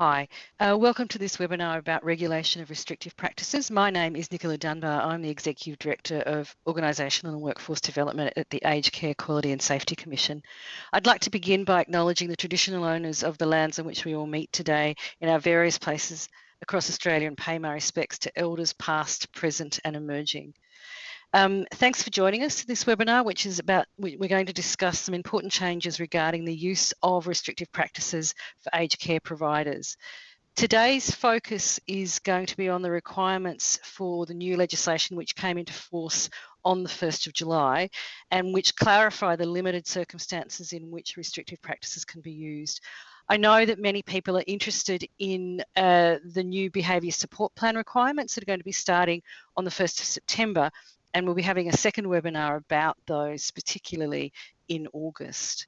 Hi, welcome to this webinar about regulation of restrictive practices. My name is Nicola Dunbar. I'm the Executive Director of Organisational and Workforce Development at the Aged Care Quality and Safety Commission. I'd like to begin by acknowledging the traditional owners of the lands on which we all meet today in our various places across Australia and pay my respects to elders past, present and emerging. Thanks for joining us for this webinar, which is about, we're going to discuss some important changes regarding the use of restrictive practices for aged care providers. Today's focus is going to be on the requirements for the new legislation which came into force on the 1st of July and which clarify the limited circumstances in which restrictive practices can be used. I know that many people are interested in the new behaviour support plan requirements that are going to be starting on the 1st of September, and we'll be having a second webinar about those, particularly in August.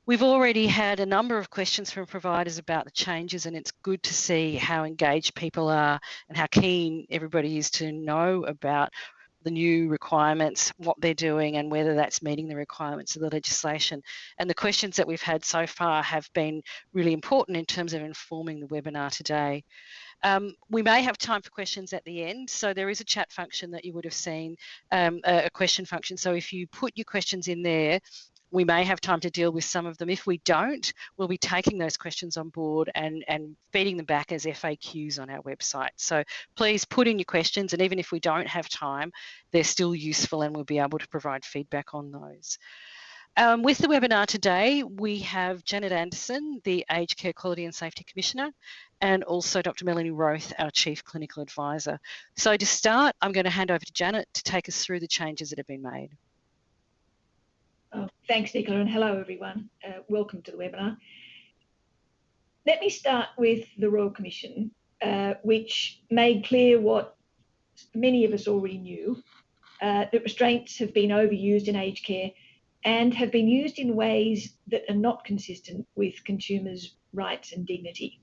We've already had a number of questions from providers about the changes, and it's good to see how engaged people are and how keen everybody is to know about the new requirements, what they're doing and whether that's meeting the requirements of the legislation. And the questions that we've had so far have been really important in terms of informing the webinar today. We may have time for questions at the end, so there is a chat function that you would have seen, a question function. So if you put your questions in there, we may have time to deal with some of them. If we don't, we'll be taking those questions on board and feeding them back as FAQs on our website. So please put in your questions, and even if we don't have time, they're still useful and we'll be able to provide feedback on those. With the webinar today, we have Janet Anderson, the Aged Care Quality and Safety Commissioner, and also Dr. Melanie Roth, our Chief Clinical Advisor. So to start, I'm going to hand over to Janet to take us through the changes that have been made. Oh, thanks, Nicola, and hello, everyone. Welcome to the webinar. Let me start with the Royal Commission, which made clear what many of us already knew, that restraints have been overused in aged care and have been used in ways that are not consistent with consumers' rights and dignity.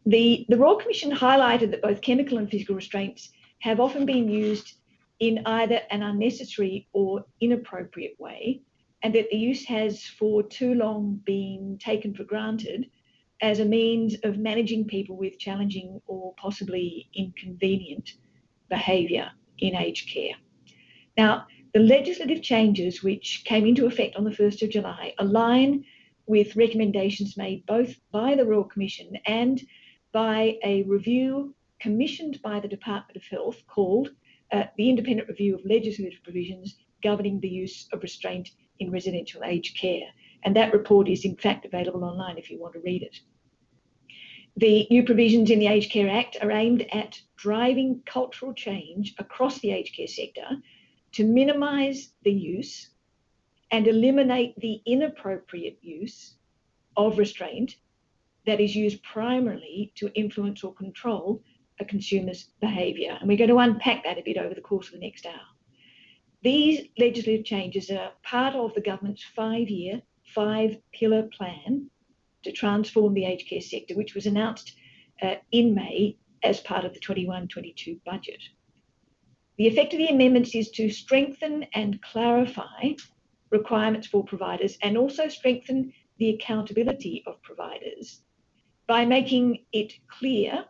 The Royal Commission highlighted that both chemical and physical restraints have often been used in either an unnecessary or inappropriate way, and that the use has for too long been taken for granted as a means of managing people with challenging or possibly inconvenient behaviour in aged care. Now, the legislative changes which came into effect on the 1st of July align with recommendations made both by the Royal Commission and by a review commissioned by the Department of Health called the Independent Review of Legislative Provisions Governing the Use of Restraint in Residential Aged Care. And that report is in fact available online if you want to read it. The new provisions in the Aged Care Act are aimed at driving cultural change across the aged care sector to minimise the use and eliminate the inappropriate use of restraint that is used primarily to influence or control a consumer's behaviour. And we're going to unpack that a bit over the course of the next hour. These legislative changes are part of the government's 5-year, 5-pillar plan to transform the aged care sector, which was announced in May as part of the 21-22 budget. The effect of the amendments is to strengthen and clarify requirements for providers and also strengthen the accountability of providers by making it clear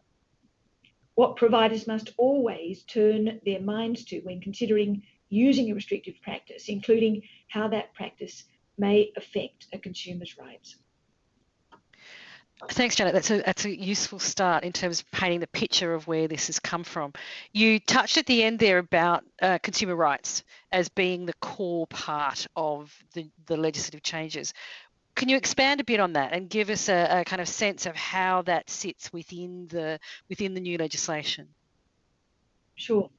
what providers must always turn their minds to when considering using a restrictive practice, including how that practice may affect a consumer's rights. Thanks, Janet. That's a useful start in terms of painting the picture of where this has come from. You touched at the end there about consumer rights as being the core part of the legislative changes. Can you expand a bit on that and give us a kind of sense of how that sits within the new legislation? Sure.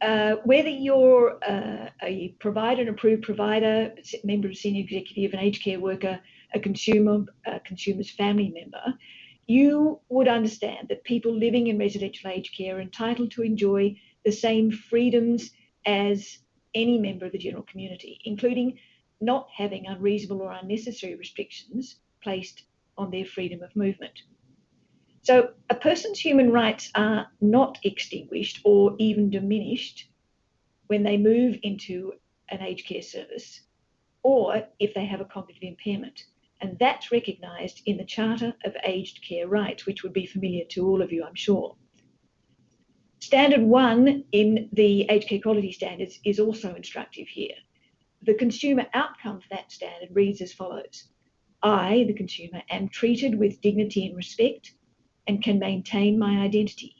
Whether you're a provider, an approved provider, member of senior executive, an aged care worker, a consumer's family member, you would understand that people living in residential aged care are entitled to enjoy the same freedoms as any member of the general community, including not having unreasonable or unnecessary restrictions placed on their freedom of movement. So a person's human rights are not extinguished or even diminished when they move into an aged care service or if they have a cognitive impairment. and that's recognised in the Charter of Aged Care Rights, which would be familiar to all of you, I'm sure. Standard 1 in the Aged Care Quality Standards is also instructive here. The consumer outcome for that standard reads as follows: I, the consumer, am treated with dignity and respect and can maintain my identity.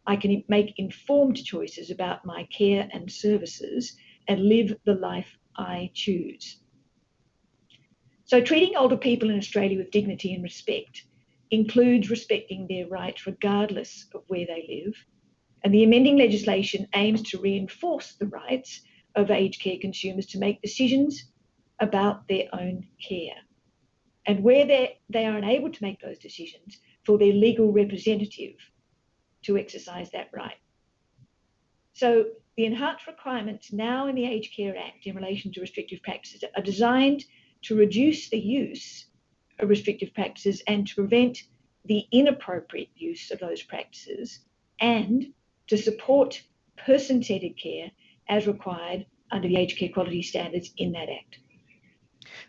I can make informed choices about my care and services and live the life I choose. So treating older people in Australia with dignity and respect includes respecting their rights regardless of where they live, and the amending legislation aims to reinforce the rights of aged care consumers to make decisions about their own care, and where they are unable to make those decisions, for their legal representative to exercise that right. So the enhanced requirements now in the Aged Care Act in relation to restrictive practices are designed to reduce the use of restrictive practices and to prevent the inappropriate use of those practices, and to support person-centred care as required under the Aged Care Quality Standards in that Act.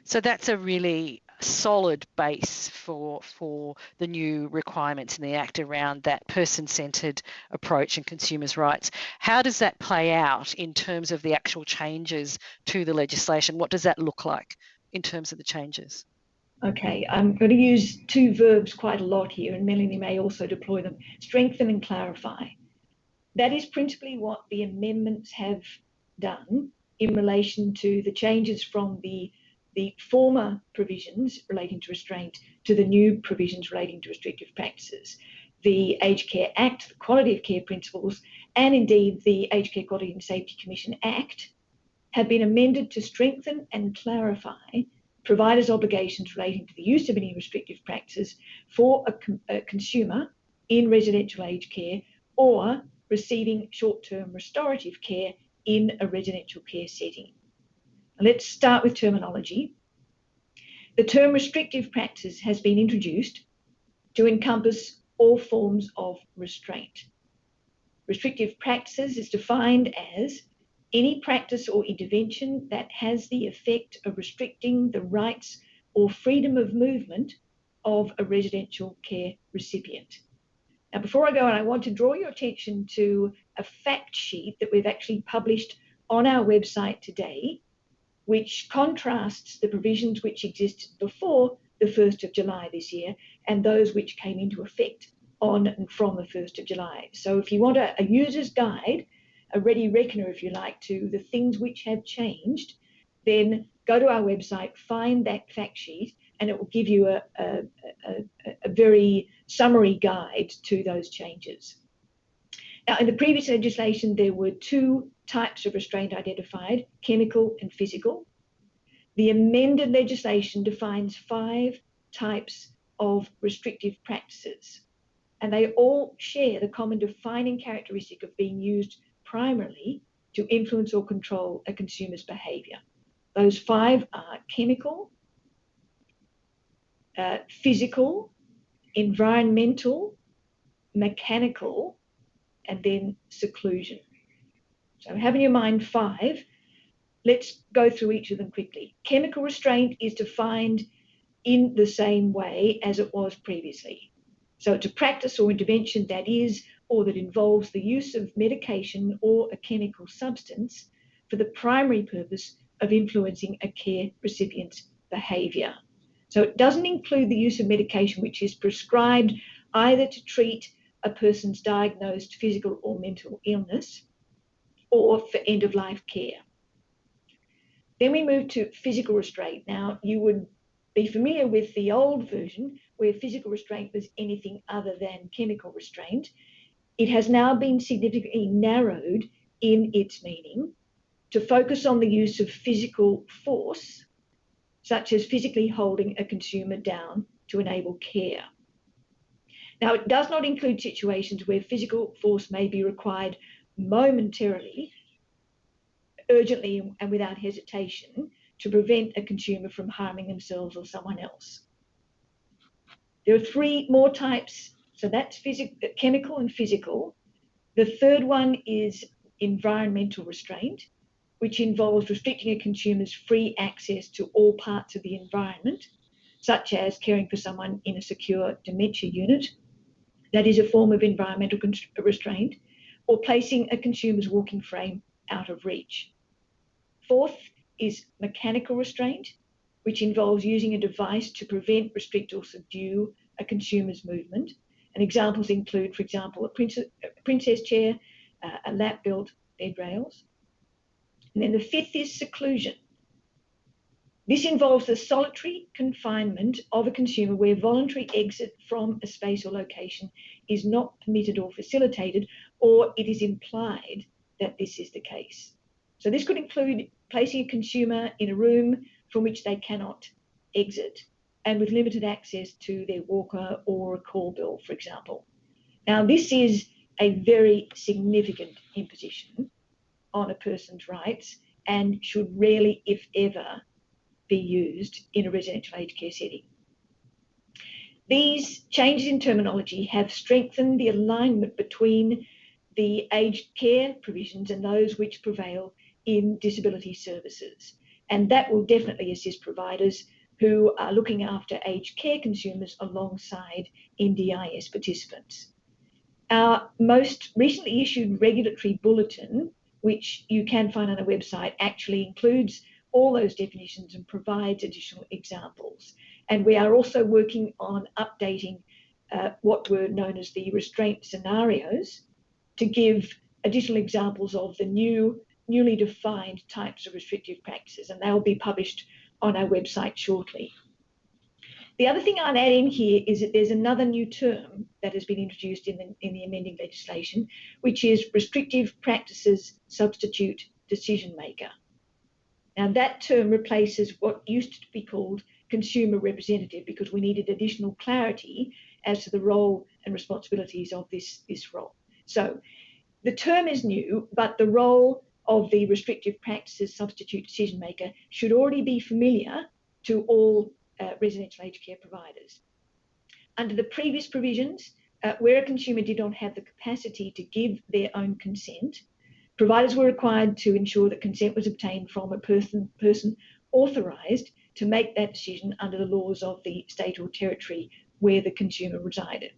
So that's a really solid base for the new requirements in the Act around that person-centred approach and consumers' rights. How does that play out in terms of the actual changes to the legislation? What does that look like in terms of the changes? Okay, I'm going to use two verbs quite a lot here, and Melanie may also deploy them: strengthen and clarify. That is principally what the amendments have done in relation to the changes from the former provisions relating to restraint to the new provisions relating to restrictive practices. The Aged Care Act, the Quality of Care Principles, and indeed the Aged Care Quality and Safety Commission Act have been amended to strengthen and clarify providers' obligations relating to the use of any restrictive practices for a consumer in residential aged care or receiving short-term restorative care in a residential care setting. Let's start with terminology. The term restrictive practice has been introduced to encompass all forms of restraint. Restrictive practices is defined as any practice or intervention that has the effect of restricting the rights or freedom of movement of a residential care recipient. Now, before I go on, I want to draw your attention to a fact sheet that we've actually published on our website today, which contrasts the provisions which existed before the 1st of July this year and those which came into effect on and from the 1st of July. So if you want a user's guide, a ready reckoner, if you like, to the things which have changed, then go to our website, find that fact sheet, and it will give you a very summary guide to those changes. Now, in the previous legislation, there were two types of restraint identified: chemical and physical. The amended legislation defines 5 types of restrictive practices, and they all share the common defining characteristic of being used primarily to influence or control a consumer's behaviour. Those 5 are chemical, physical, environmental, mechanical, and then seclusion. So have in your mind 5. Let's go through each of them quickly. Chemical restraint is defined in the same way as it was previously. So it's a practice or intervention that is or that involves the use of medication or a chemical substance for the primary purpose of influencing a care recipient's behaviour. So it doesn't include the use of medication which is prescribed either to treat a person's diagnosed physical or mental illness or for end-of-life care. Then we move to physical restraint. Now, you would be familiar with the old version where physical restraint was anything other than chemical restraint. It has now been significantly narrowed in its meaning to focus on the use of physical force, such as physically holding a consumer down to enable care. Now, it does not include situations where physical force may be required momentarily, urgently and without hesitation, to prevent a consumer from harming themselves or someone else. There are 3 more types. So that's chemical and physical. The third one is environmental restraint, which involves restricting a consumer's free access to all parts of the environment, such as caring for someone in a secure dementia unit, that is a form of environmental restraint, or placing a consumer's walking frame out of reach. Fourth is mechanical restraint, which involves using a device to prevent, restrict, or subdue a consumer's movement. And examples include, for example, a princess chair, a lap-built bed rails. And then the fifth is seclusion. This involves the solitary confinement of a consumer where voluntary exit from a space or location is not permitted or facilitated, or it is implied that this is the case. So this could include placing a consumer in a room from which they cannot exit and with limited access to their walker or a call bell, for example. Now, this is a very significant imposition on a person's rights and should rarely, if ever, be used in a residential aged care setting. These changes in terminology have strengthened the alignment between the aged care provisions and those which prevail in disability services. And that will definitely assist providers who are looking after aged care consumers alongside NDIS participants. Our most recently issued regulatory bulletin, which you can find on our website, actually includes all those definitions and provides additional examples. And we are also working on updating what were known as the restraint scenarios to give additional examples of the newly defined types of restrictive practices, and they'll be published on our website shortly. The other thing I'd add in here is that there's another new term that has been introduced in the amending legislation, which is restrictive practices substitute decision maker. Now, that term replaces what used to be called consumer representative because we needed additional clarity as to the role and responsibilities of this role. So the term is new, but the role of the restrictive practices substitute decision maker should already be familiar to all residential aged care providers. Under the previous provisions, where a consumer did not have the capacity to give their own consent, providers were required to ensure that consent was obtained from a person authorised to make that decision under the laws of the state or territory where the consumer resided.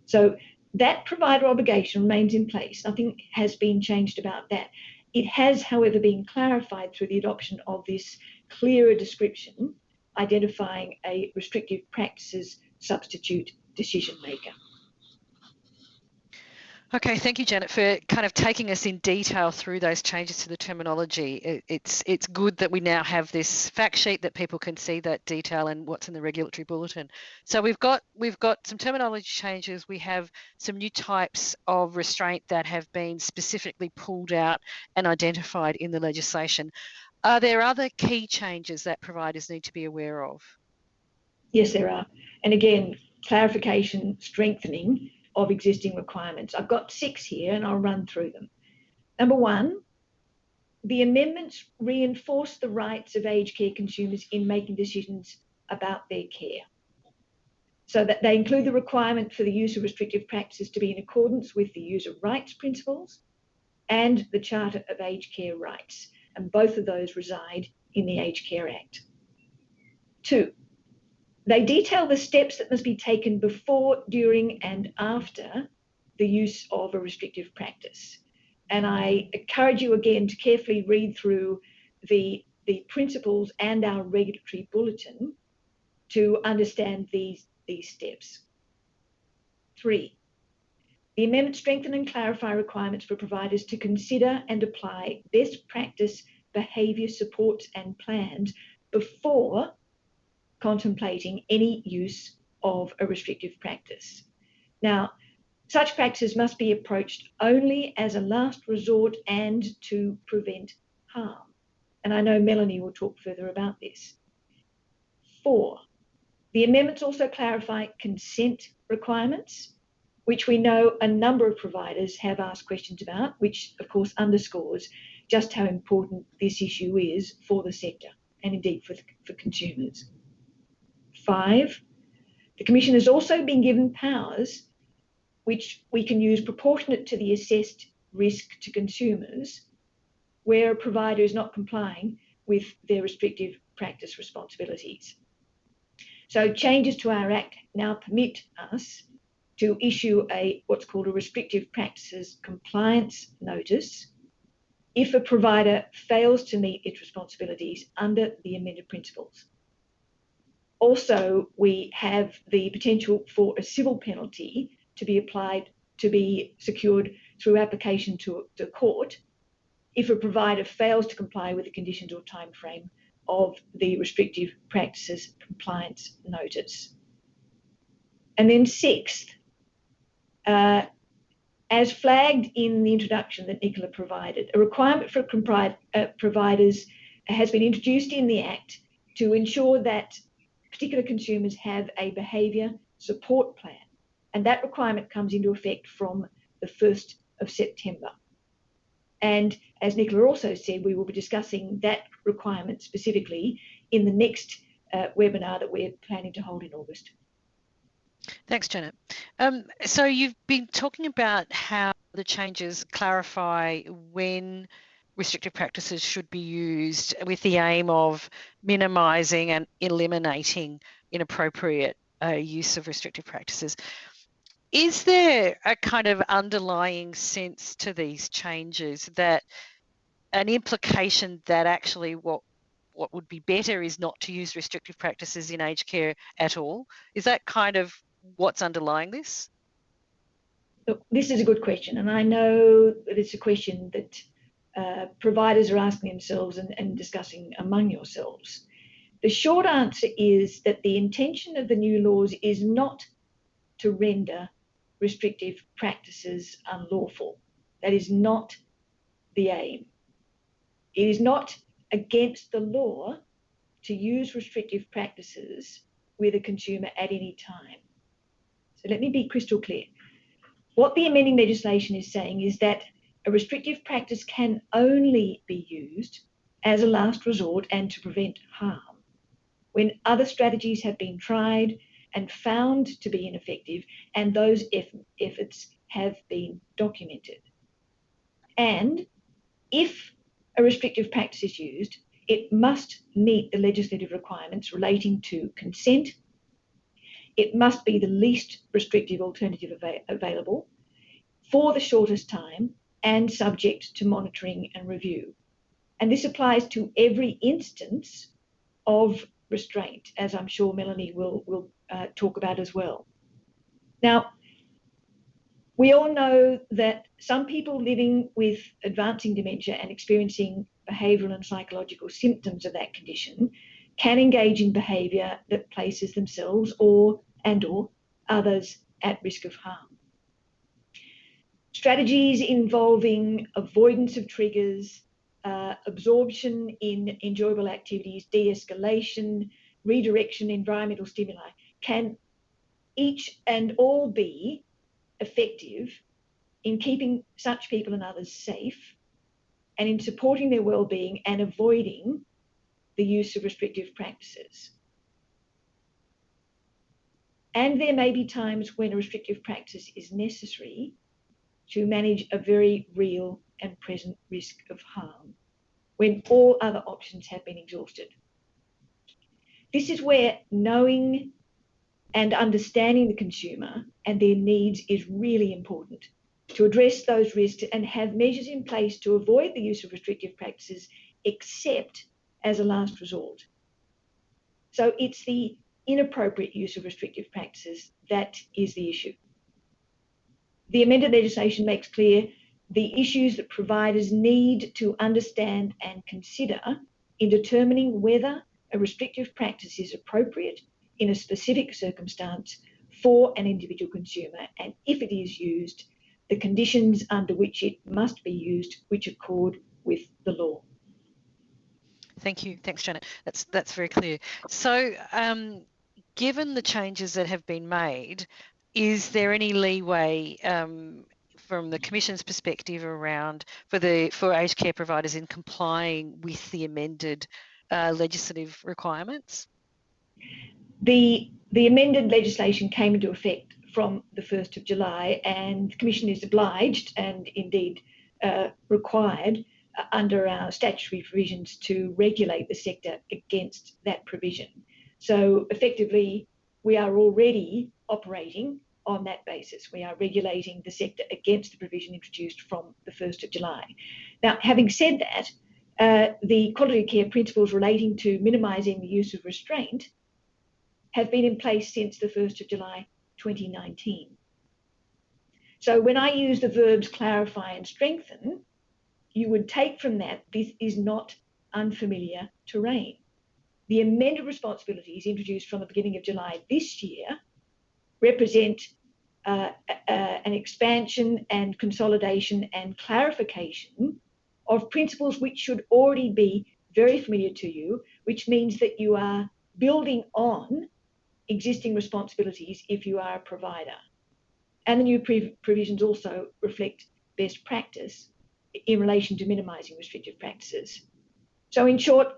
So that provider obligation remains in place. Nothing has been changed about that. It has, however, been clarified through the adoption of this clearer description, identifying a restrictive practices substitute decision maker. Okay, thank you, Janet, for kind of taking us in detail through those changes to the terminology. It's good that we now have this fact sheet that people can see that detail and what's in the regulatory bulletin. So we've got some terminology changes. We have some new types of restraint that have been specifically pulled out and identified in the legislation. Are there other key changes that providers need to be aware of? Yes, there are. And again, clarification, strengthening of existing requirements. I've got 6 here and I'll run through them. Number 1, the amendments reinforce the rights of aged care consumers in making decisions about their care. So that they include the requirement for the use of restrictive practices to be in accordance with the user rights principles and the Charter of Aged Care Rights. And both of those reside in the Aged Care Act. 2, they detail the steps that must be taken before, during, and after the use of a restrictive practice. And I encourage you again to carefully read through the principles and our regulatory bulletin to understand these steps. 3, the amendments strengthen and clarify requirements for providers to consider and apply best practice behaviour supports and plans before contemplating any use of a restrictive practice. Now, such practices must be approached only as a last resort and to prevent harm. And I know Melanie will talk further about this. 4, the amendments also clarify consent requirements, which we know a number of providers have asked questions about, which of course underscores just how important this issue is for the sector and indeed for consumers. 5, the Commission has also been given powers which we can use proportionate to the assessed risk to consumers where a provider is not complying with their restrictive practice responsibilities. So changes to our Act now permit us to issue what's called a restrictive practices compliance notice if a provider fails to meet its responsibilities under the amended principles. Also, we have the potential for a civil penalty to be secured through application to the court if a provider fails to comply with the conditions or timeframe of the restrictive practices compliance notice. And then sixth, as flagged in the introduction that Nicola provided, a requirement for providers has been introduced in the Act to ensure that particular consumers have a behaviour support plan, and that requirement comes into effect from the 1st of September. And as Nicola also said, we will be discussing that requirement specifically in the next webinar that we're planning to hold in August. Thanks, Janet. So you've been talking about how the changes clarify when restrictive practices should be used with the aim of minimising and eliminating inappropriate use of restrictive practices. Is there a kind of underlying sense to these changes, that an implication that actually what would be better is not to use restrictive practices in aged care at all? Is that kind of what's underlying this? Look, this is a good question, and I know that it's a question that providers are asking themselves and discussing among yourselves. The short answer is that the intention of the new laws is not to render restrictive practices unlawful. That is not the aim. It is not against the law to use restrictive practices with a consumer at any time. So let me be crystal clear. What the amending legislation is saying is that a restrictive practice can only be used as a last resort and to prevent harm when other strategies have been tried and found to be ineffective, and those efforts have been documented. And if a restrictive practice is used, it must meet the legislative requirements relating to consent. It must be the least restrictive alternative available for the shortest time and subject to monitoring and review. And this applies to every instance of restraint, as I'm sure Melanie will talk about as well. Now, we all know that some people living with advancing dementia and experiencing behavioural and psychological symptoms of that condition can engage in behaviour that places themselves or others at risk of harm. Strategies involving avoidance of triggers, absorption in enjoyable activities, de-escalation, redirection, environmental stimuli can each and all be effective in keeping such people and others safe and in supporting their well-being and avoiding the use of restrictive practices. And there may be times when a restrictive practice is necessary to manage a very real and present risk of harm when all other options have been exhausted. This is where knowing and understanding the consumer and their needs is really important to address those risks and have measures in place to avoid the use of restrictive practices except as a last resort. So it's the inappropriate use of restrictive practices that is the issue. The amended legislation makes clear the issues that providers need to understand and consider in determining whether a restrictive practice is appropriate in a specific circumstance for an individual consumer, and if it is used, the conditions under which it must be used, which accord with the law. Thank you. Thanks, Janet. That's very clear. So, given the changes that have been made, is there any leeway from the Commission's perspective around for aged care providers in complying with the amended legislative requirements? The amended legislation came into effect from the 1st of July, and the Commission is obliged and indeed required under our statutory provisions to regulate the sector against that provision. So effectively, we are already operating on that basis. We are regulating the sector against the provision introduced from the 1st of July. Now, having said that, the quality of care principles relating to minimising the use of restraint have been in place since the 1st of July 2019. So when I use the verbs clarify and strengthen, you would take from that this is not unfamiliar terrain. The amended responsibilities introduced from the beginning of July this year represent an expansion and consolidation and clarification of principles which should already be very familiar to you, which means that you are building on existing responsibilities if you are a provider. And the new provisions also reflect best practice in relation to minimising restrictive practices. So in short,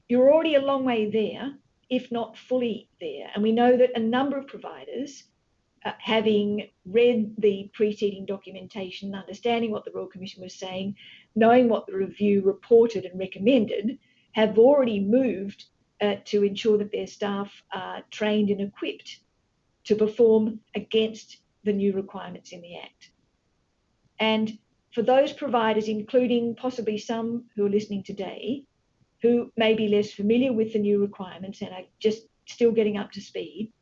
you're already a long way there, if not fully there. And we know that a number of providers, having read the preceding documentation, understanding what the Royal Commission was saying, knowing what the review reported and recommended, have already moved to ensure that their staff are trained and equipped to perform against the new requirements in the Act. And for those providers, including possibly some who are listening today, who may be less familiar with the new requirements and are just still getting up to speed,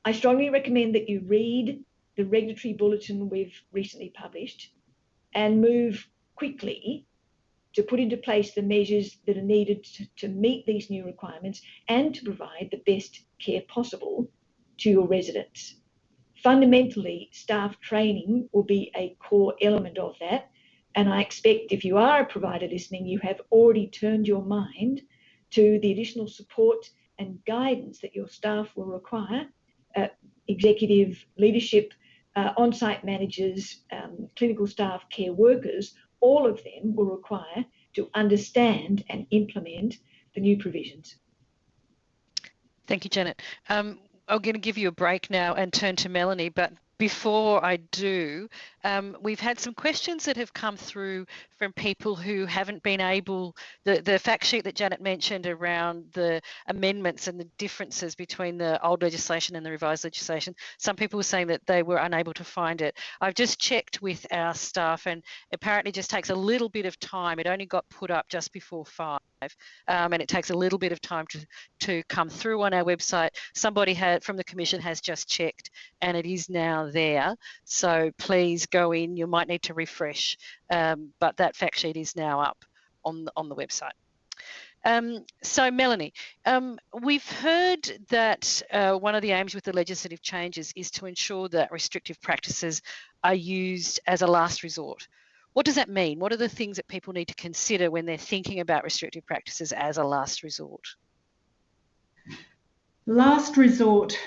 I strongly recommend that you read the regulatory bulletin we've recently published and move quickly to put into place the measures that are needed to meet these new requirements and to provide the best care possible to your residents. Fundamentally, staff training will be a core element of that. And I expect if you are a provider listening, you have already turned your mind to the additional support and guidance that your staff will require, executive leadership, on-site managers, clinical staff, care workers, all of them will require to understand and implement the new provisions. Thank you, Janet. I'm going to give you a break now and turn to Melanie, but before I do, we've had some questions that have come through from people who haven't been able, the fact sheet that Janet mentioned around the amendments and the differences between the old legislation and the revised legislation. Some people were saying that they were unable to find it. I've just checked with our staff and apparently it just takes a little bit of time. It only got put up just before 5. And it takes a little bit of time to come through on our website. Somebody from the Commission has just checked and it is now there. So please go in. You might need to refresh, but that fact sheet is now up on the website. So Melanie, we've heard that one of the aims with the legislative changes is to ensure that restrictive practices are used as a last resort. What does that mean? What are the things that people need to consider when they're thinking about restrictive practices as a last resort? Last resort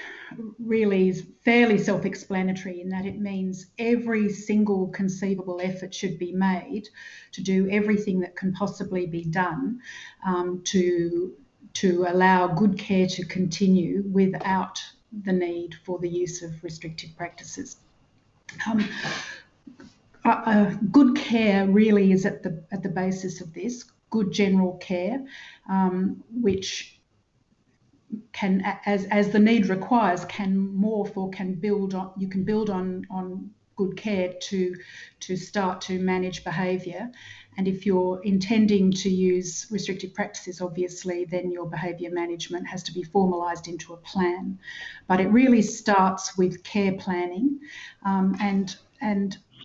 really is fairly self-explanatory in that it means every single conceivable effort should be made to do everything that can possibly be done to allow good care to continue without the need for the use of restrictive practices. Good care really is at the basis of this. Good general care, which can, as the need requires, can morph or can build on. You can build on good care to start to manage behaviour. And if you're intending to use restrictive practices, obviously, then your behaviour management has to be formalised into a plan. But it really starts with care planning and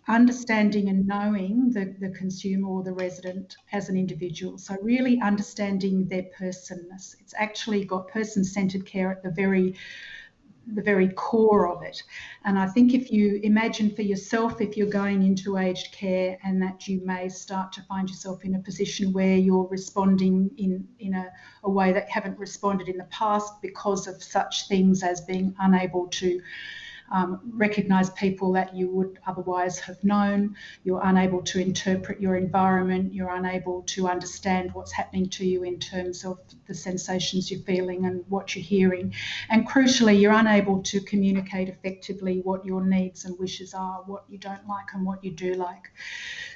understanding and knowing the consumer or the resident as an individual. So really understanding their personness. It's actually got person-centred care at the very core of it. And I think if you imagine for yourself, if you're going into aged care and that you may start to find yourself in a position where you're responding in a way that you haven't responded in the past because of such things as being unable to recognise people that you would otherwise have known. You're unable to interpret your environment. You're unable to understand what's happening to you in terms of the sensations you're feeling and what you're hearing. And crucially, you're unable to communicate effectively what your needs and wishes are, what you don't like and what you do like.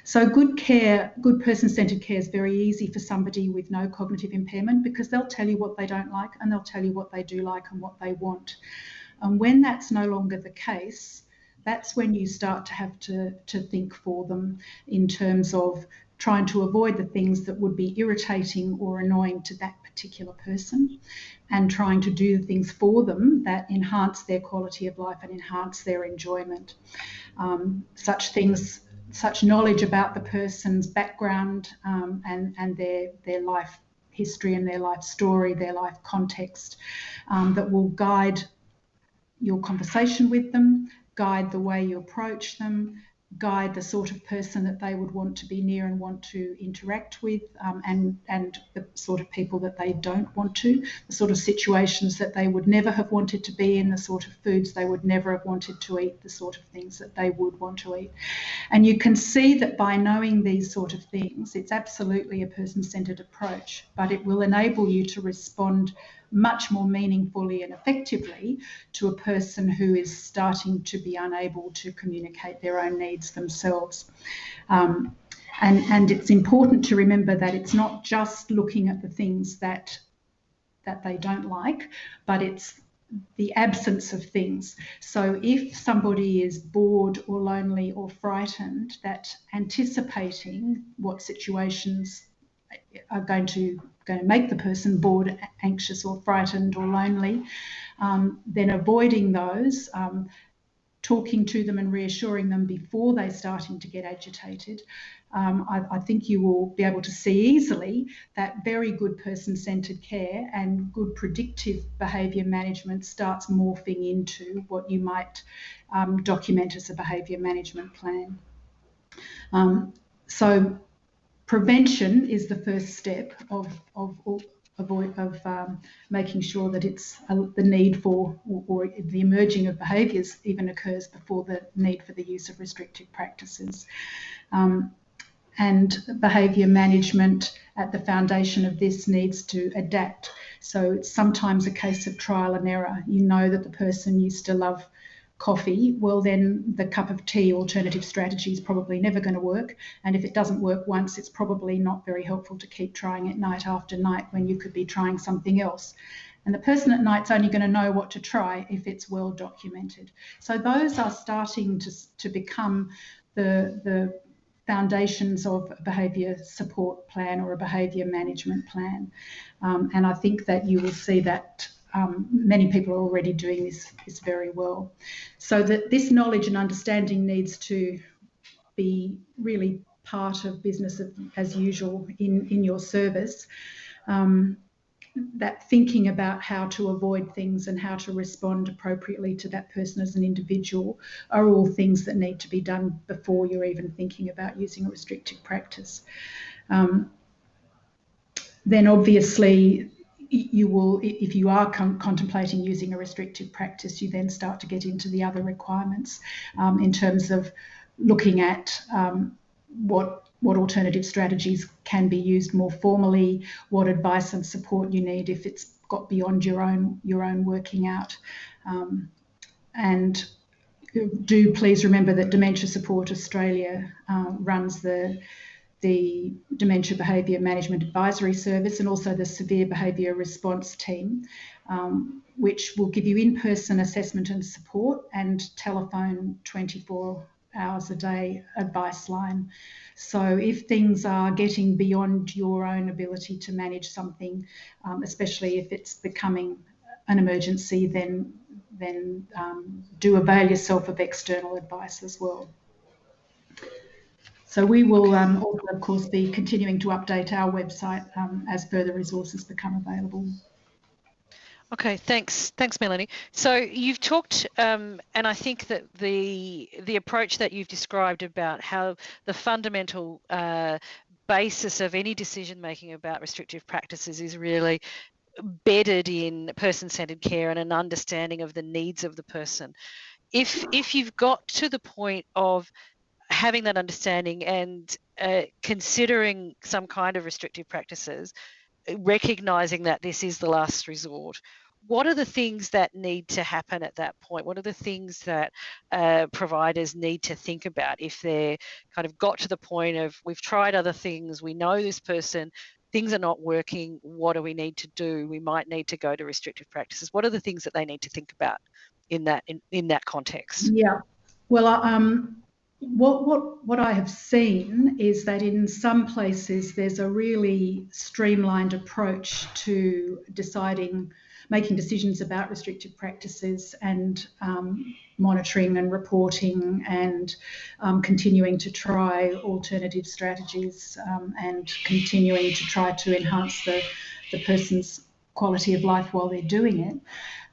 So good care, good person-centred care is very easy for somebody with no cognitive impairment, because they'll tell you what they don't like and they'll tell you what they do like and what they want. And when that's no longer the case, that's when you start to have to think for them in terms of trying to avoid the things that would be irritating or annoying to that particular person, and trying to do things for them that enhance their quality of life and enhance their enjoyment. Such knowledge about the person's background and their life history and their life story, their life context, that will guide your conversation with them, guide the way you approach them, guide the sort of person that they would want to be near and want to interact with, and the sort of people that they don't want to, the sort of situations that they would never have wanted to be in, the sort of foods they would never have wanted to eat, the sort of things that they would want to eat. And you can see that by knowing these sort of things, it's absolutely a person-centred approach, but it will enable you to respond much more meaningfully and effectively to a person who is starting to be unable to communicate their own needs themselves. And it's important to remember that it's not just looking at the things that they don't like, but it's the absence of things. So if somebody is bored or lonely or frightened, that anticipating what situations are going to make the person bored, anxious or frightened or lonely, then avoiding those, talking to them and reassuring them before they're starting to get agitated. I think you will be able to see easily that very good person-centred care and good predictive behaviour management starts morphing into what you might document as a behaviour management plan. So prevention is the first step of making sure that it's the need for or the emerging of behaviours even occurs before the need for the use of restrictive practices. And behaviour management at the foundation of this needs to adapt. So it's sometimes a case of trial and error. You know that the person used to love coffee, well then the cup of tea alternative strategy is probably never going to work, and if it doesn't work once, it's probably not very helpful to keep trying it night after night when you could be trying something else. And the person at night's only going to know what to try if it's well documented. So those are starting to become the foundations of a behaviour support plan or a behaviour management plan, and I think that you will see that many people are already doing this very well. So that this knowledge and understanding needs to be really part of business as usual in your service. That thinking about how to avoid things and how to respond appropriately to that person as an individual are all things that need to be done before you're even thinking about using a restrictive practice. Then obviously, you will, if you are contemplating using a restrictive practice, you then start to get into the other requirements in terms of looking at what alternative strategies can be used more formally, what advice and support you need if it's got beyond your own working out. And do please remember that Dementia Support Australia runs the Dementia Behaviour Management Advisory Service and also the Severe Behaviour Response Team, which will give you in-person assessment and support and telephone 24 hours a day advice line. So if things are getting beyond your own ability to manage something, especially if it's becoming an emergency, then do avail yourself of external advice as well. So we will also, of course, be continuing to update our website as further resources become available. Okay, thanks, Melanie. So you've talked, and I think that the approach that you've described about how the fundamental basis of any decision making about restrictive practices is really bedded in person-centred care and an understanding of the needs of the person. if you've got to the point of having that understanding and considering some kind of restrictive practices, recognizing that this is the last resort, what are the things that need to happen at that point? What are the things that providers need to think about if they're kind of got to the point of, we've tried other things, we know this person, things are not working, what do we need to do? We might need to go to restrictive practices. What are the things that they need to think about in that context? Yeah, well, what I have seen is that in some places there's a really streamlined approach to making decisions about restrictive practices and monitoring and reporting and continuing to try alternative strategies and continuing to try to enhance the person's quality of life while they're doing it.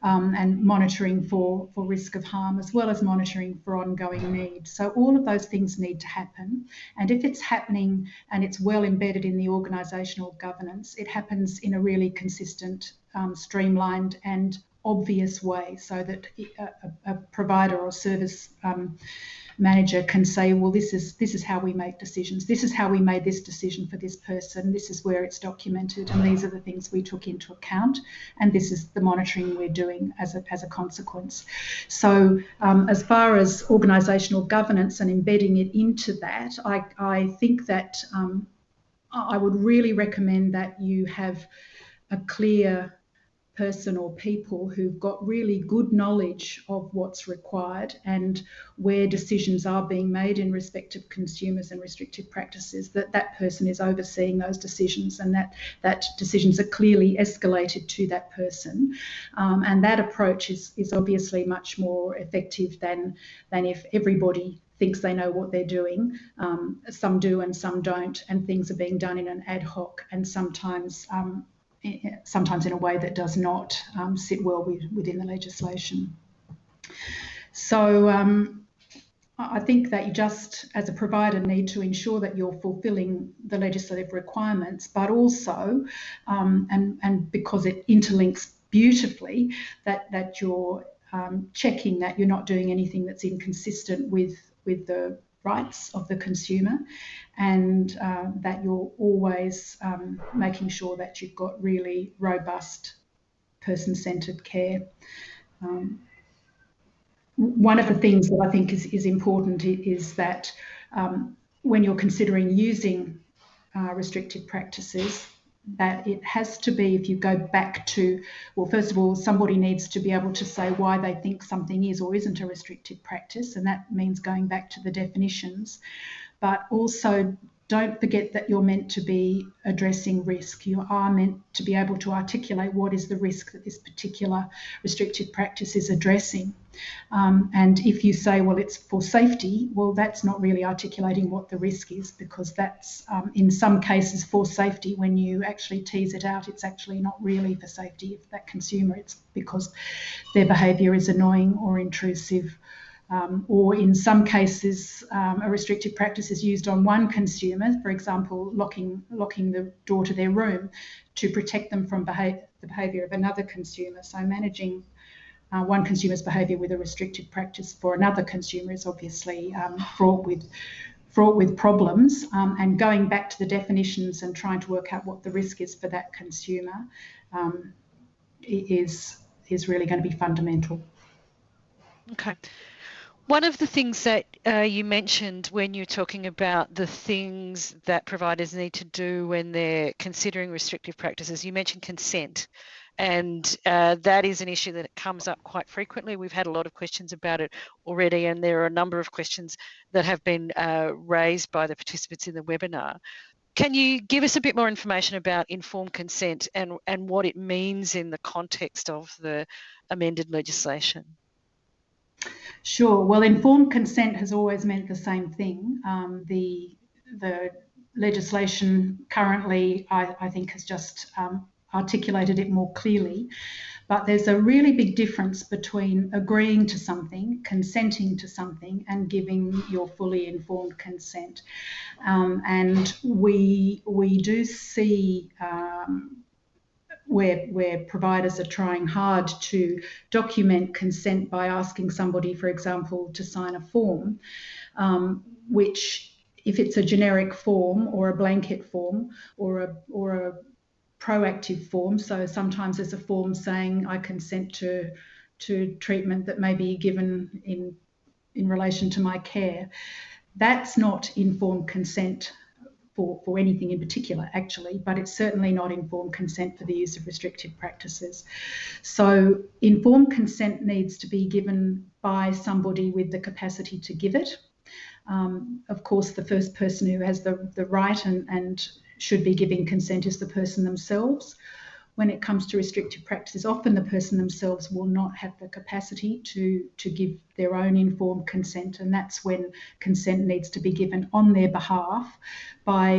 And monitoring for risk of harm, as well as monitoring for ongoing need. So all of those things need to happen. And if it's happening and it's well embedded in the organisational governance, it happens in a really consistent, streamlined and obvious way, so that a provider or service manager can say, well, this is how we make decisions. This is how we made this decision for this person. This is where it's documented, and these are the things we took into account, and this is the monitoring we're doing as a consequence. So as far as organisational governance and embedding it into that, I think that I would really recommend that you have a clear person or people who've got really good knowledge of what's required and where decisions are being made in respect of consumers and restrictive practices, that person is overseeing those decisions, and that decisions are clearly escalated to that person. And that approach is obviously much more effective than if everybody thinks they know what they're doing. Some do and some don't, and things are being done in an ad hoc and sometimes in a way that does not sit well within the legislation. So I think that you just, as a provider, need to ensure that you're fulfilling the legislative requirements, but also, and because it interlinks beautifully, that you're checking that you're not doing anything that's inconsistent with the rights of the consumer, and that you're always making sure that you've got really robust person-centred care. One of the things that I think is important is that when you're considering using restrictive practices, that it has to be, if you go back to, well, first of all, somebody needs to be able to say why they think something is or isn't a restrictive practice, and that means going back to the definitions. But also, don't forget that you're meant to be addressing risk. You are meant to be able to articulate what is the risk that this particular restrictive practice is addressing. And if you say, well, it's for safety, well, that's not really articulating what the risk is, because that's, in some cases, for safety. When you actually tease it out, it's actually not really for safety. If that consumer, it's because their behaviour is annoying or intrusive. Or in some cases, a restrictive practice is used on one consumer, for example, locking the door to their room to protect them from the behaviour of another consumer. So managing one consumer's behaviour with a restrictive practice for another consumer is obviously fraught with problems. And going back to the definitions and trying to work out what the risk is for that consumer is really going to be fundamental. Okay. One of the things that you mentioned when you're talking about the things that providers need to do when they're considering restrictive practices, you mentioned consent. And that is an issue that comes up quite frequently. We've had a lot of questions about it already, and there are a number of questions that have been raised by the participants in the webinar. Can you give us a bit more information about informed consent and what it means in the context of the amended legislation? Sure. Well, informed consent has always meant the same thing. The legislation currently, I think, has just articulated it more clearly. But there's a really big difference between agreeing to something, consenting to something, and giving your fully informed consent. And we do see where providers are trying hard to document consent by asking somebody, for example, to sign a form, which, if it's a generic form or a blanket form or a proactive form, so sometimes there's a form saying I consent to treatment that may be given in relation to my care, that's not informed consent for anything in particular, actually, but it's certainly not informed consent for the use of restrictive practices. So informed consent needs to be given by somebody with the capacity to give it. Of course, the first person who has the right and should be giving consent is the person themselves. When it comes to restrictive practices, often the person themselves will not have the capacity to give their own informed consent, and that's when consent needs to be given on their behalf by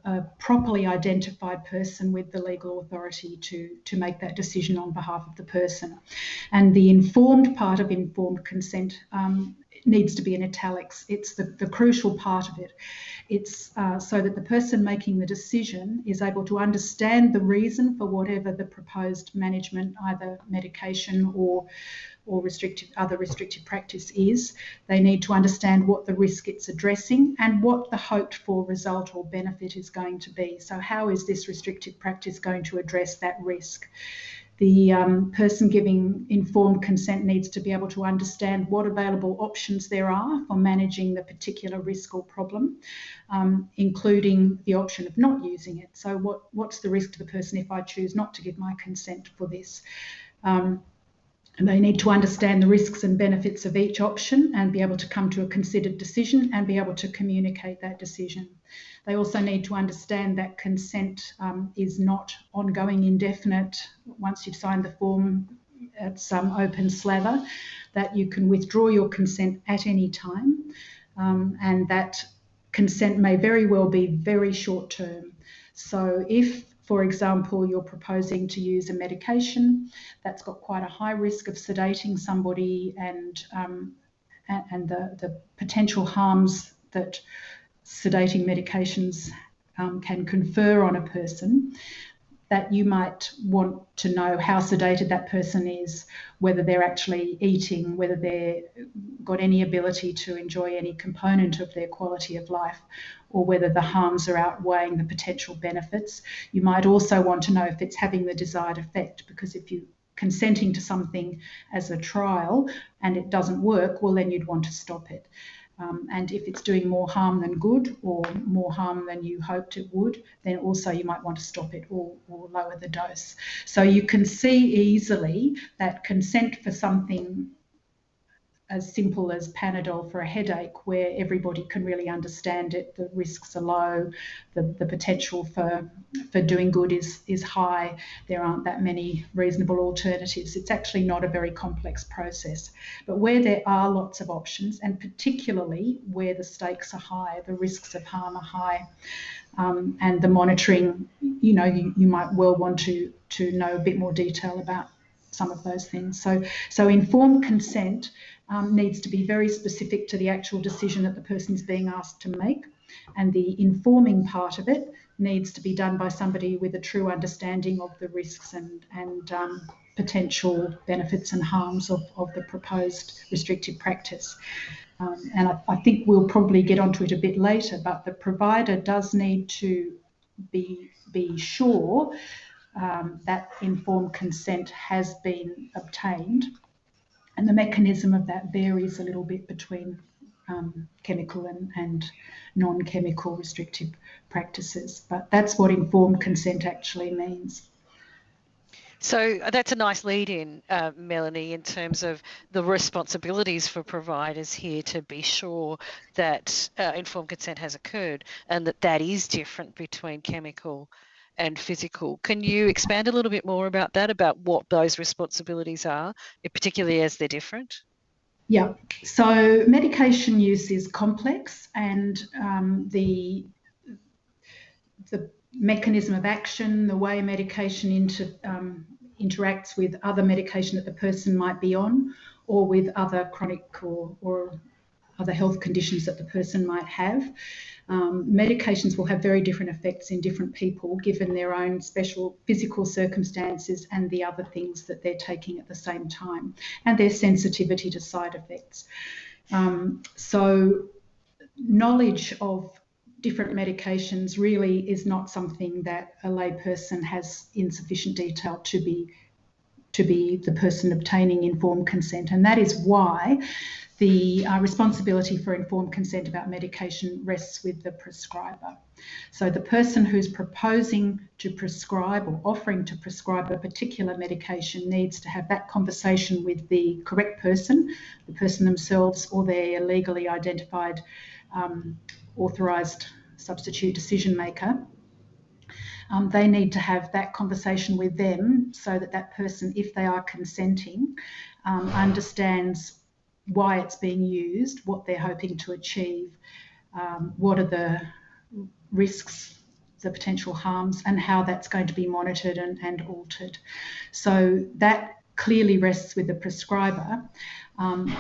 a properly identified person with the legal authority to make that decision on behalf of the person. And the informed part of informed consent needs to be in italics. It's the crucial part of it. It's so that the person making the decision is able to understand the reason for whatever the proposed management, either medication or other restrictive practice is. They need to understand what the risk it's addressing and what the hoped for result or benefit is going to be. So how is this restrictive practice going to address that risk? The person giving informed consent needs to be able to understand what available options there are for managing the particular risk or problem, including the option of not using it. So what's the risk to the person if I choose not to give my consent for this? And they need to understand the risks and benefits of each option and be able to come to a considered decision and be able to communicate that decision. They also need to understand that consent is not ongoing, indefinite. Once you've signed the form, it's open slather, that you can withdraw your consent at any time, and that consent may very well be very short term. So if, for example, you're proposing to use a medication that's got quite a high risk of sedating somebody and the potential harms that sedating medications can confer on a person, that you might want to know how sedated that person is, whether they're actually eating, whether they've got any ability to enjoy any component of their quality of life, or whether the harms are outweighing the potential benefits. You might also want to know if it's having the desired effect, because if you're consenting to something as a trial and it doesn't work, well, then you'd want to stop it. And if it's doing more harm than good or more harm than you hoped it would, then also you might want to stop it or lower the dose. So you can see easily that consent for something as simple as Panadol for a headache, where everybody can really understand it, the risks are low, the potential for doing good is high, there aren't that many reasonable alternatives. It's actually not a very complex process. But where there are lots of options, and particularly where the stakes are high, the risks of harm are high, and the monitoring, you might well want to know a bit more detail about some of those things. So informed consent needs to be very specific to the actual decision that the person is being asked to make, and the informing part of it needs to be done by somebody with a true understanding of the risks and potential benefits and harms of the proposed restrictive practice. And I think we'll probably get onto it a bit later, but the provider does need to be sure that informed consent has been obtained. And the mechanism of that varies a little bit between chemical and non-chemical restrictive practices. But that's what informed consent actually means. So that's a nice lead in, Melanie, in terms of the responsibilities for providers here to be sure that informed consent has occurred and that is different between chemical and physical. Can you expand a little bit more about that, about what those responsibilities are, particularly as they're different? Yeah, so medication use is complex, and the mechanism of action, the way medication interacts with other medication that the person might be on, or with other chronic or other health conditions that the person might have. Medications will have very different effects in different people given their own special physical circumstances and the other things that they're taking at the same time, and their sensitivity to side effects. So knowledge of different medications really is not something that a layperson has in sufficient detail to be the person obtaining informed consent, and that is why the responsibility for informed consent about medication rests with the prescriber. So the person who's proposing to prescribe or offering to prescribe a particular medication needs to have that conversation with the correct person, the person themselves or their legally identified authorised substitute decision maker. They need to have that conversation with them so that that person, if they are consenting, understands why it's being used, what they're hoping to achieve, what are the risks, the potential harms, and how that's going to be monitored and altered. So that clearly rests with the prescriber.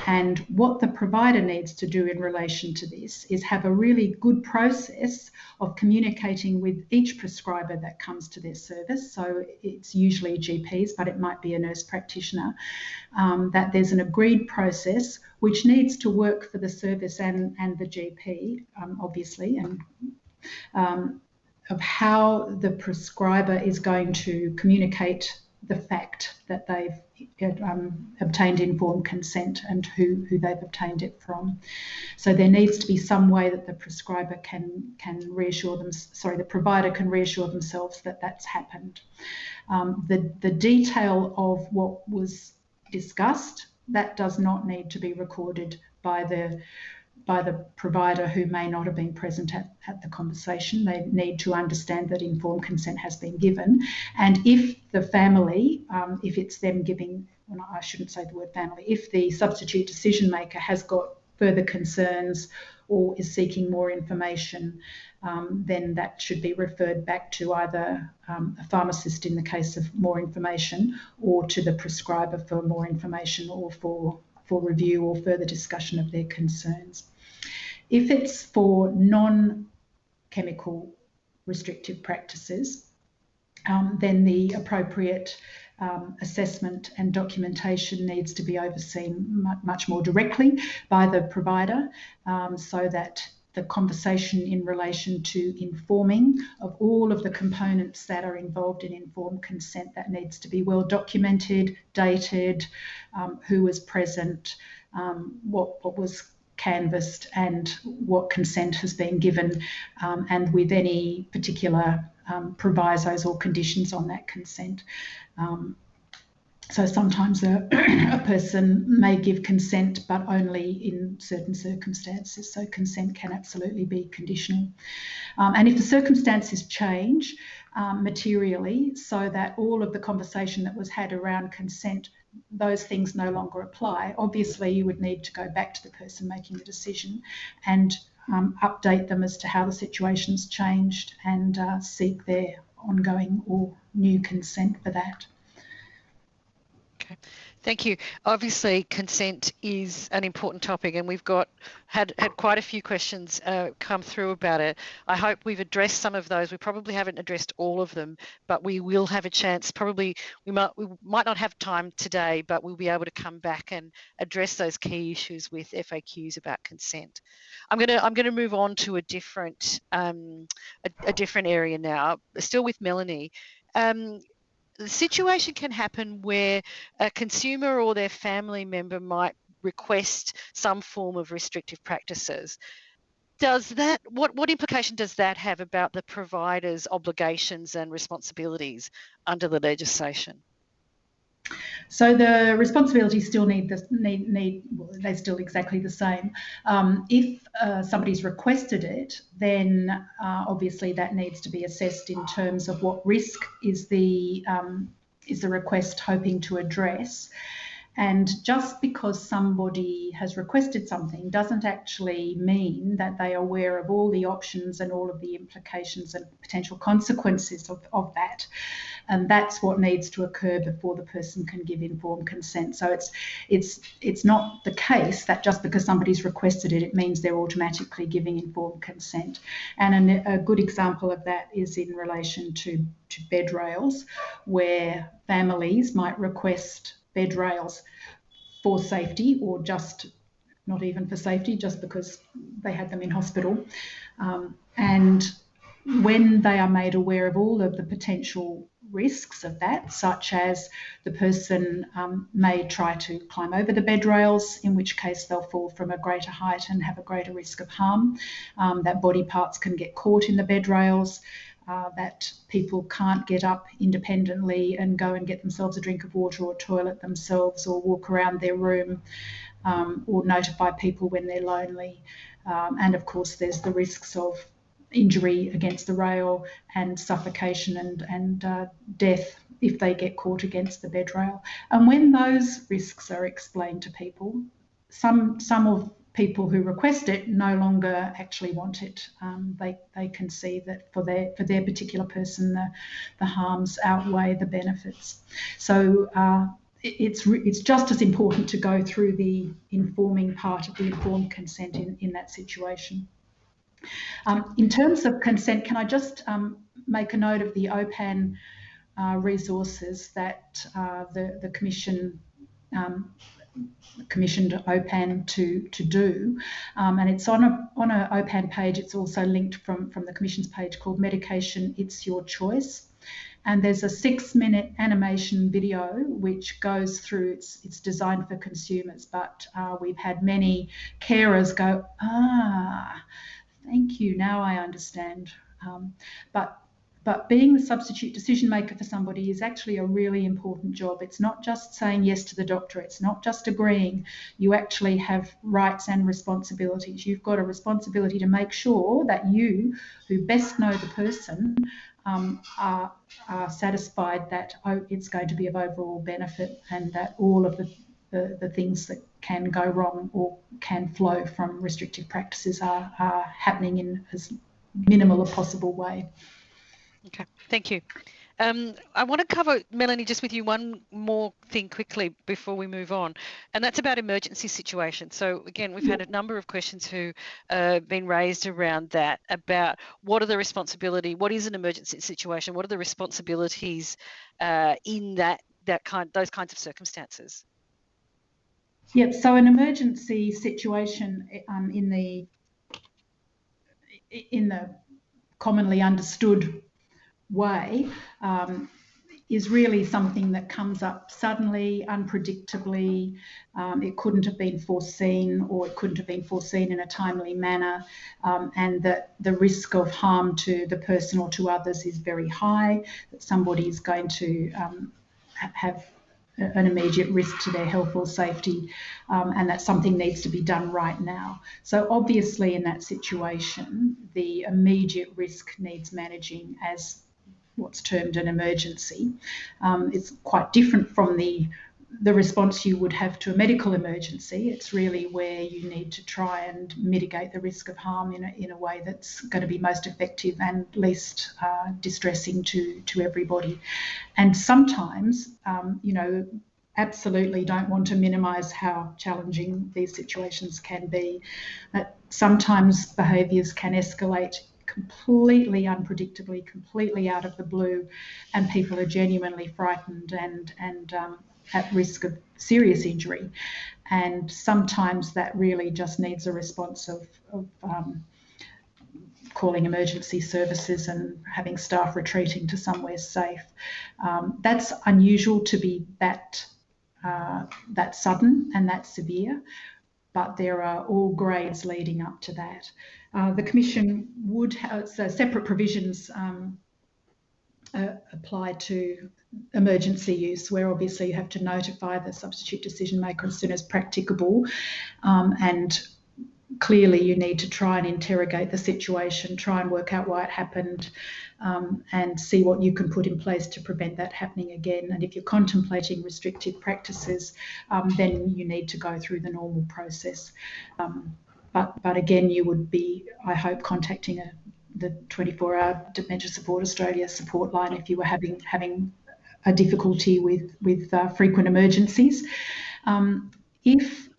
And what the provider needs to do in relation to this is have a really good process of communicating with each prescriber that comes to their service. So it's usually GPs, but it might be a nurse practitioner, that there's an agreed process which needs to work for the service and the GP, obviously, and of how the prescriber is going to communicate the fact that they've obtained informed consent and who they've obtained it from. So there needs to be some way that the prescriber can reassure them, the provider can reassure themselves that that's happened. The detail of what was discussed, that does not need to be recorded by the provider who may not have been present at the conversation. They need to understand that informed consent has been given. And if the family, if it's them giving, well, I shouldn't say the word family, if the substitute decision maker has got further concerns or is seeking more information, then that should be referred back to either a pharmacist in the case of more information, or to the prescriber for more information or for review or further discussion of their concerns. If it's for non-chemical restrictive practices, then the appropriate assessment and documentation needs to be overseen much more directly by the provider, so that the conversation in relation to informing of all of the components that are involved in informed consent, that needs to be well documented, dated, who was present, what was canvassed and what consent has been given, and with any particular provisos or conditions on that consent. So sometimes a person may give consent, but only in certain circumstances. So consent can absolutely be conditional. And if the circumstances change materially, so that all of the conversation that was had around consent, those things no longer apply, obviously you would need to go back to the person making the decision and update them as to how the situation's changed and seek their ongoing or new consent for that. Okay, thank you. Obviously, consent is an important topic, and we've had quite a few questions come through about it. I hope we've addressed some of those. We probably haven't addressed all of them, but we will have a chance. Probably we might not have time today, but we'll be able to come back and address those key issues with FAQs about consent. I'm going to move on to a different area now, still with Melanie. The situation can happen where a consumer or their family member might request some form of restrictive practices. What implication does that have about the provider's obligations and responsibilities under the legislation? So the responsibilities still they're still exactly the same. If somebody's requested it, then obviously that needs to be assessed in terms of what risk is the request hoping to address, And just because somebody has requested something doesn't actually mean that they are aware of all the options and all of the implications and potential consequences of that. And that's what needs to occur before the person can give informed consent. So it's not the case that just because somebody's requested it, it means they're automatically giving informed consent. And a good example of that is in relation to bed rails, where families might request bed rails for safety, or just not even for safety, just because they had them in hospital. And when they are made aware of all of the potential risks of that, such as the person may try to climb over the bed rails, in which case they'll fall from a greater height and have a greater risk of harm, that body parts can get caught in the bed rails, that people can't get up independently and go and get themselves a drink of water or toilet themselves, or walk around their room, or notify people when they're lonely. And of course, there's the risks of injury against the rail and suffocation and death if they get caught against the bed rail. And when those risks are explained to people, some of people who request it no longer actually want it. They can see that for their particular person, the harms outweigh the benefits. So it's just as important to go through the informing part of the informed consent in that situation. In terms of consent, can I just make a note of the OPAN resources that the Commission commissioned OPAN to do, and it's on a OPAN page. It's also linked from the Commission's page called Medication It's Your Choice, and there's a 6-minute animation video which goes through. It's designed for consumers, but we've had many carers go, thank you, now I understand. But being the substitute decision maker for somebody is actually a really important job. It's not just saying yes to the doctor. It's not just agreeing. You actually have rights and responsibilities. You've got a responsibility to make sure that you, who best know the person, are satisfied that it's going to be of overall benefit, and that all of the things that can go wrong or can flow from restrictive practices are happening in as minimal a possible way. Okay, thank you. I want to cover, Melanie, just with you one more thing quickly before we move on, and that's about emergency situations. So again, we've had a number of questions who been raised around that, about what are the responsibility, what is an emergency situation, what are the responsibilities in those kinds of circumstances? Yep. So an emergency situation in the commonly understood way is really something that comes up suddenly, unpredictably. It couldn't have been foreseen, or it couldn't have been foreseen in a timely manner, and that the risk of harm to the person or to others is very high, that somebody is going to have an immediate risk to their health or safety, and that something needs to be done right now. So obviously in that situation, the immediate risk needs managing as what's termed an emergency. It's quite different from the response you would have to a medical emergency. It's really where you need to try and mitigate the risk of harm in a way that's going to be most effective and least distressing to everybody. And sometimes, absolutely don't want to minimise how challenging these situations can be. Sometimes behaviours can escalate completely unpredictably, completely out of the blue, and people are genuinely frightened and at risk of serious injury. And sometimes that really just needs a response of calling emergency services and having staff retreating to somewhere safe. That's unusual to be that sudden and that severe, but there are all grades leading up to that. The Commission would have separate provisions apply to emergency use, where obviously you have to notify the substitute decision maker as soon as practicable, and clearly you need to try and interrogate the situation, try and work out why it happened, and see what you can put in place to prevent that happening again. And if you're contemplating restrictive practices, then you need to go through the normal process. But again, you would be, I hope, contacting the 24-hour Dementia Support Australia support line if you were having a difficulty with frequent emergencies. If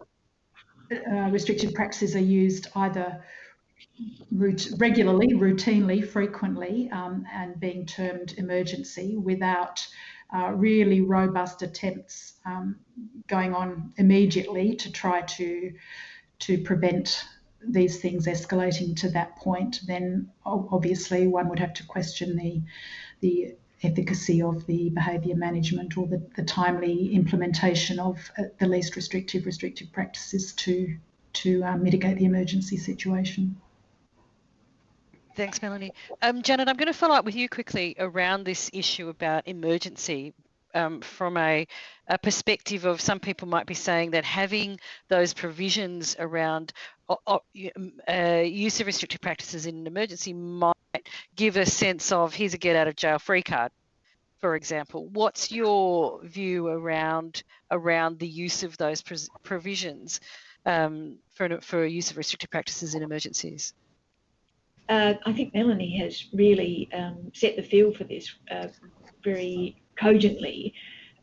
restrictive practices are used either regularly, routinely, frequently, and being termed emergency without really robust attempts going on immediately to try to prevent these things escalating to that point, then obviously one would have to question the efficacy of the behaviour management or the timely implementation of the least restrictive practices to mitigate the emergency situation. Thanks, Melanie. Janet, I'm going to follow up with you quickly around this issue about emergency. From a perspective of, some people might be saying that having those provisions around use of restrictive practices in an emergency might give a sense of, here's a get out of jail free card, for example. What's your view around the use of those provisions for use of restrictive practices in emergencies? I think Melanie has really set the field for this very cogently.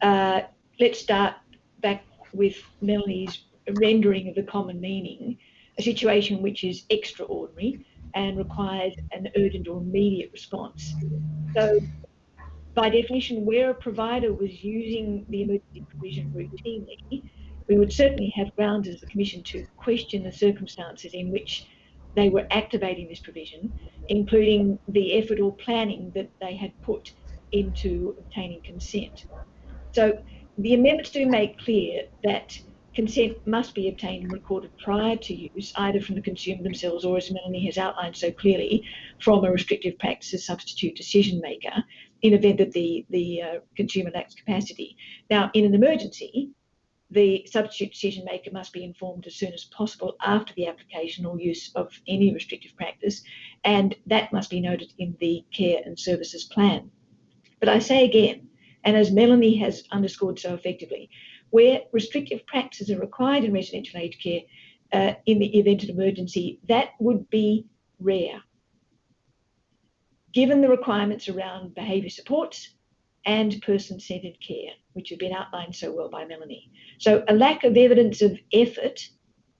Let's start back with Melanie's rendering of the common meaning, a situation which is extraordinary and requires an urgent or immediate response. So by definition, where a provider was using the emergency provision routinely, we would certainly have grounds as the Commission to question the circumstances in which they were activating this provision, including the effort or planning that they had put into obtaining consent. So the amendments do make clear that consent must be obtained and recorded prior to use, either from the consumer themselves or, as Melanie has outlined so clearly, from a restrictive practices substitute decision maker in event that the consumer lacks capacity. Now, in an emergency, the substitute decision maker must be informed as soon as possible after the application or use of any restrictive practice, and that must be noted in the care and services plan. But I say again, and as Melanie has underscored so effectively, where restrictive practices are required in residential aged care in the event of emergency, that would be rare, given the requirements around behaviour supports and person-centred care, which have been outlined so well by Melanie. So a lack of evidence of effort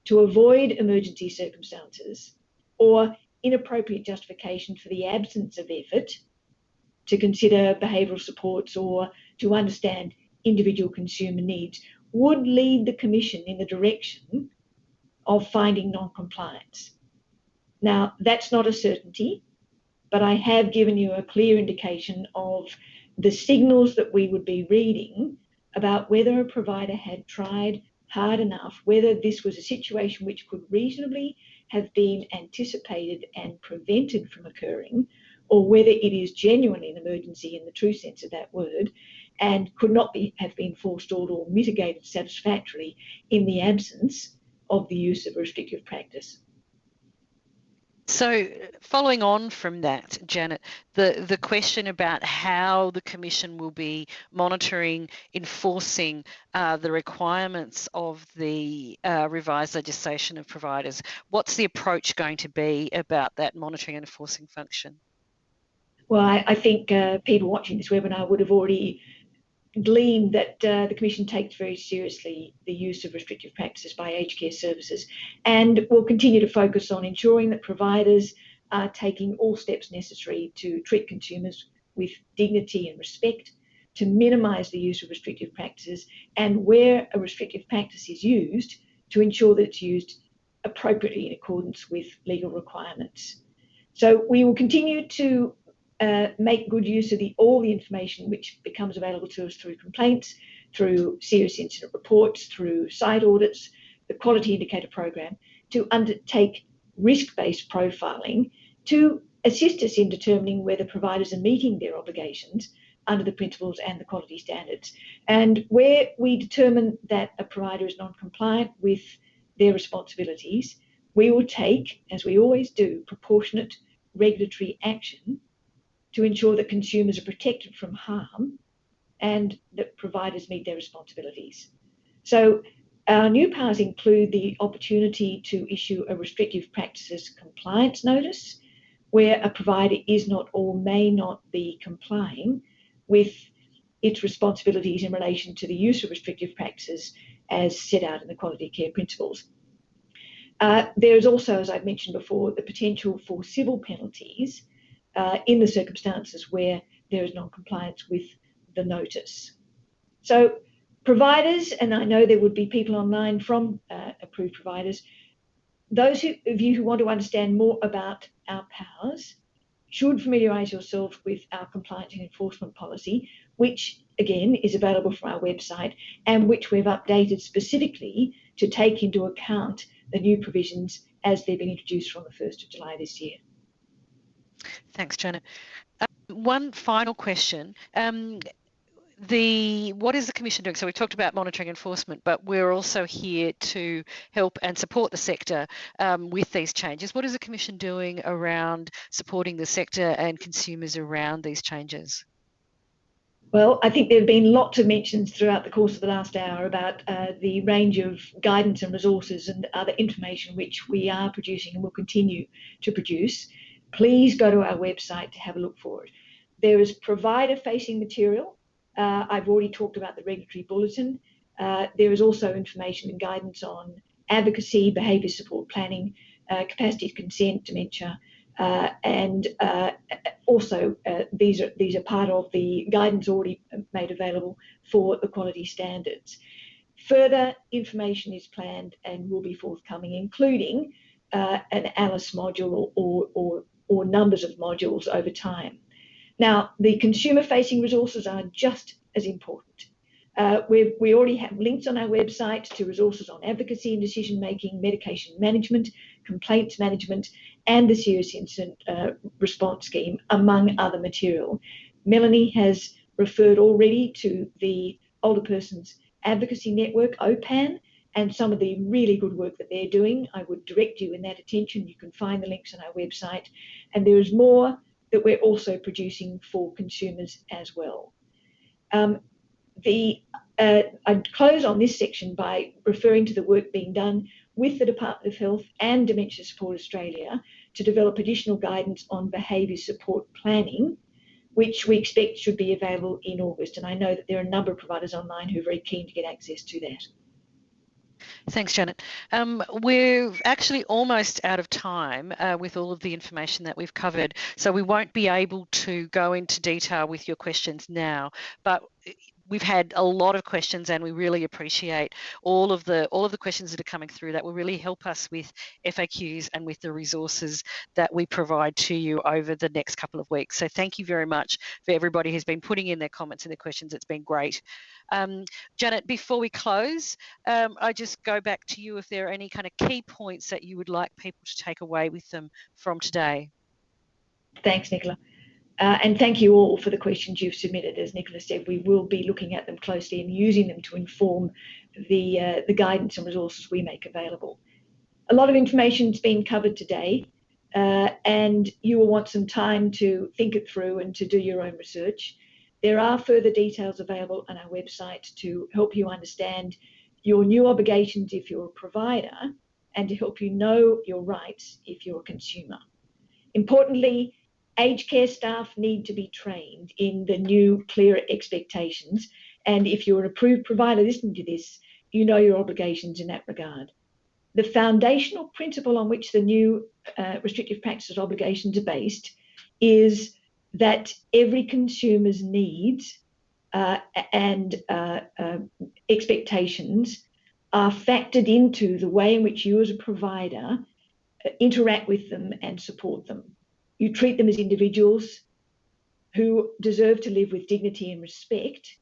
to avoid emergency circumstances or inappropriate justification for the absence of effort to consider behavioural supports or to understand individual consumer needs would lead the Commission in the direction of finding non-compliance. Now, that's not a certainty, but I have given you a clear indication of the signals that we would be reading about whether a provider had tried hard enough, whether this was a situation which could reasonably have been anticipated and prevented from occurring, or whether it is genuinely an emergency in the true sense of that word and could not have been forestalled or mitigated satisfactorily in the absence of the use of a restrictive practice. So following on from that, Janet, the question about how the Commission will be monitoring, enforcing the requirements of the revised legislation of providers, what's the approach going to be about that monitoring and enforcing function? Well, I think people watching this webinar would have already gleaned that the Commission takes very seriously the use of restrictive practices by aged care services and will continue to focus on ensuring that providers are taking all steps necessary to treat consumers with dignity and respect, to minimise the use of restrictive practices, and where a restrictive practice is used, to ensure that it's used appropriately in accordance with legal requirements. So we will continue to make good use of all the information which becomes available to us through complaints, through serious incident reports, through site audits, the quality indicator program, to undertake risk-based profiling to assist us in determining whether providers are meeting their obligations under the principles and the quality standards. And where we determine that a provider is non-compliant with their responsibilities, we will take, as we always do, proportionate regulatory action to ensure that consumers are protected from harm and that providers meet their responsibilities. So our new powers include the opportunity to issue a restrictive practices compliance notice where a provider is not or may not be complying with its responsibilities in relation to the use of restrictive practices as set out in the Quality Care Principles. There is also, as I've mentioned before, the potential for civil penalties in the circumstances where there is non-compliance with the notice. So providers, and I know there would be people online from approved providers, those of you who want to understand more about our powers should familiarise yourself with our compliance and enforcement policy, which again is available from our website and which we've updated specifically to take into account the new provisions as they've been introduced from the 1st of July this year. Thanks, Janet. One final question. What is the Commission doing? So we've talked about monitoring enforcement, but we're also here to help and support the sector with these changes. What is the Commission doing around supporting the sector and consumers around these changes? Well, I think there have been lots of mentions throughout the course of the last hour about the range of guidance and resources and other information which we are producing and will continue to produce. Please go to our website to have a look for it. There is provider-facing material. I've already talked about the regulatory bulletin. There is also information and guidance on advocacy, behaviour support planning, capacity to consent, dementia, and also these are part of the guidance already made available for the quality standards. Further information is planned and will be forthcoming, including an ALICE module or numbers of modules over time. Now, the consumer-facing resources are just as important. We already have links on our website to resources on advocacy and decision-making, medication management, complaints management, and the Serious Incident Response Scheme, among other material. Melanie has referred already to the Older Persons Advocacy Network, OPAN, and some of the really good work that they're doing. I would direct you in that attention. You can find the links on our website. And there is more that we're also producing for consumers as well. I'd close on this section by referring to the work being done with the Department of Health and Dementia Support Australia to develop additional guidance on behaviour support planning, which we expect should be available in August. And I know that there are a number of providers online who are very keen to get access to that. Thanks, Janet. We're actually almost out of time with all of the information that we've covered, so we won't be able to go into detail with your questions now, but we've had a lot of questions and we really appreciate all of the questions that are coming through. That will really help us with FAQs and with the resources that we provide to you over the next couple of weeks. So thank you very much for everybody who's been putting in their comments and their questions. It's been great. Janet, before we close, I just go back to you if there are any kind of key points that you would like people to take away with them from today. Thanks, Nicola. And thank you all for the questions you've submitted. As Nicola said, we will be looking at them closely and using them to inform the guidance and resources we make available. A lot of information's been covered today, and you will want some time to think it through and to do your own research. There are further details available on our website to help you understand your new obligations if you're a provider and to help you know your rights if you're a consumer. Importantly, aged care staff need to be trained in the new, clearer expectations. And if you're an approved provider listening to this, you know your obligations in that regard. The foundational principle on which the new restrictive practices obligations are based is that every consumer's needs and expectations are factored into the way in which you as a provider interact with them and support them. You treat them as individuals who deserve to live with dignity and respect,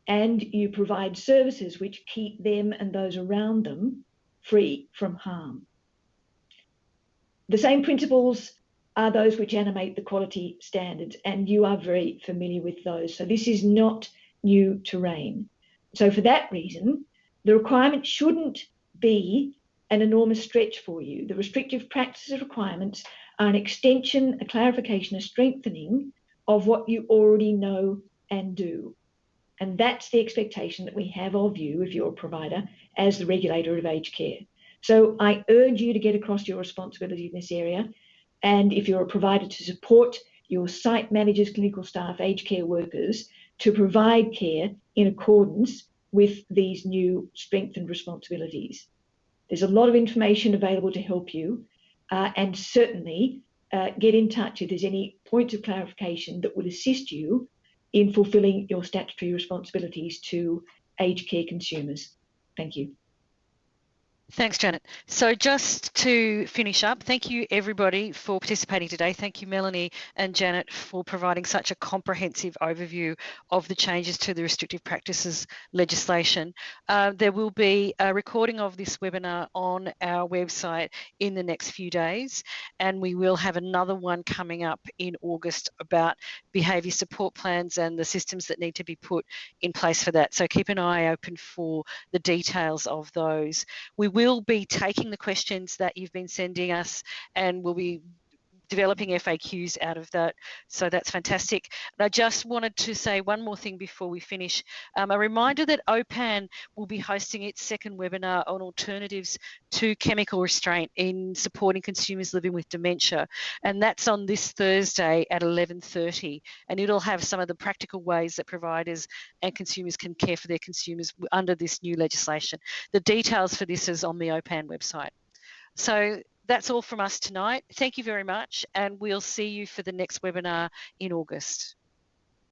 and you provide services which keep them and those around them free from harm. The same principles are those which animate the quality standards, and you are very familiar with those. So this is not new terrain. So for that reason, the requirement shouldn't be an enormous stretch for you. The restrictive practices requirements are an extension, a clarification, a strengthening of what you already know and do. And that's the expectation that we have of you, if you're a provider, as the regulator of aged care. So I urge you to get across your responsibility in this area. And if you're a provider, to support your site managers, clinical staff, aged care workers to provide care in accordance with these new strengthened responsibilities. There's a lot of information available to help you, and certainly get in touch if there's any points of clarification that would assist you in fulfilling your statutory responsibilities to aged care consumers. Thank you. Thanks, Janet. So just to finish up, thank you everybody for participating today. Thank you, Melanie and Janet, for providing such a comprehensive overview of the changes to the restrictive practices legislation. There will be a recording of this webinar on our website in the next few days, and we will have another one coming up in August about behaviour support plans and the systems that need to be put in place for that. So keep an eye open for the details of those. We will be taking the questions that you've been sending us, and we'll be developing FAQs out of that. So that's fantastic. And I just wanted to say one more thing before we finish. A reminder that OPAN will be hosting its second webinar on alternatives to chemical restraint in supporting consumers living with dementia. And that's on this Thursday at 11:30. And it'll have some of the practical ways that providers and consumers can care for their consumers under this new legislation. The details for this is on the OPAN website. So that's all from us tonight. Thank you very much, and we'll see you for the next webinar in August.